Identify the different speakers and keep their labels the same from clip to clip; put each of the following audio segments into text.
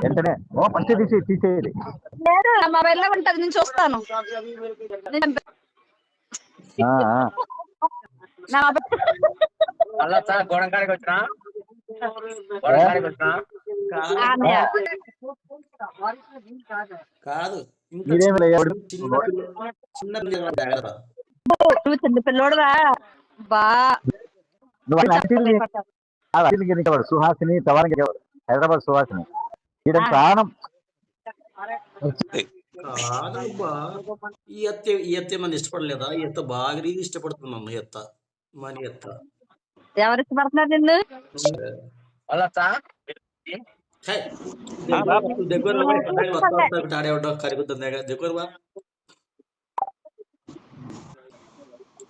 Speaker 1: వెంటనే ఫస్ట్ తీసేది
Speaker 2: లేదు నా మొబైల్ లో ఉంటది, నేను చూస్తాను. నా
Speaker 3: అలా సార్ గోడంకాడికి వచ్చినా కాదు
Speaker 2: నువ్వు చిన్న పిల్లోడురా బా.
Speaker 1: సుహాసిని హైదరాబాద్ సుహాసిని ప్రాణం.
Speaker 4: ఈ ఎత్త మన ఇష్టపడలేదా? ఈ ఎత్త బాగా ఇష్టపడుతున్నాం. ఈ ఎత్త మన ఎత్త
Speaker 2: ఎవరు ఇష్టపడుతున్నారు నిన్ను?
Speaker 3: అలా సార్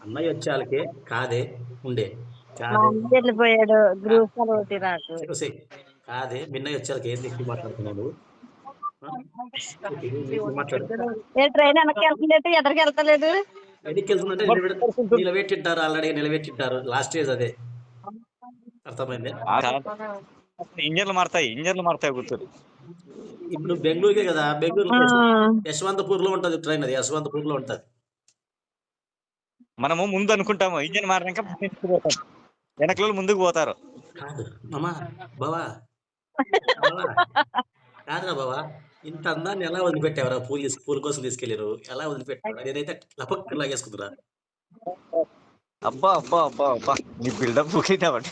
Speaker 4: అన్నయ్య వచ్చేళ్ళకి కాదే ఉండే
Speaker 2: వెళ్ళిపోయాడు గ్రూప్ నాకు
Speaker 4: కాదే మిన్నయ్య వచ్చేళ్ళకి ఏం ఎక్కువ మాట్లాడుతున్నాడు.
Speaker 2: ట్రైన్ వెనక్కి వెళ్తుందంటే ఎదరికి వెళ్తలేదు.
Speaker 4: ఎన్నికి వెళ్తుందంటే నిలబెట్టింటారు, ఆల్రెడీ నిలబెట్టింటారు. లాస్ట్ స్టేజ్ అదే, అర్థమైంది.
Speaker 5: ఇంజన్లు మారుతాయి గుర్తు.
Speaker 4: ఇప్పుడు బెంగళూరుకే కదా, బెంగళూరు యశ్వంతపూర్ లో ఉంటది ట్రైన్. అది యశ్వంతపూర్ లో ఉంటది.
Speaker 5: మనము ముందు అనుకుంటాము, ఇంజన్ మారినాక వెనకలు ముందుకు పోతారు.
Speaker 4: కాదు మామా బావా, కాదురా బావా, ఇంత అందాన్ని ఎలా వదిలిపెట్టావరా? పూల కోసం తీసుకెళ్ళారు, ఎలా వదిలిపెట్టావు? నేనైతే లపక్ లాగేసుకుంటురా.
Speaker 5: అబ్బా అబ్బా అబ్బా అబ్బా, నీ బిల్డప్ బుకైతావండి.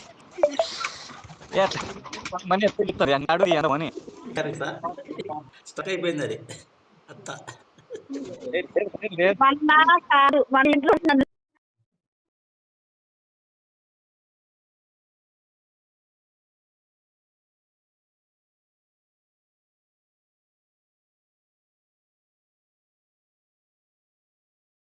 Speaker 4: స్టక్ అయిపోయింది అది. అత్త
Speaker 2: మన ఇంట్లో నన్ను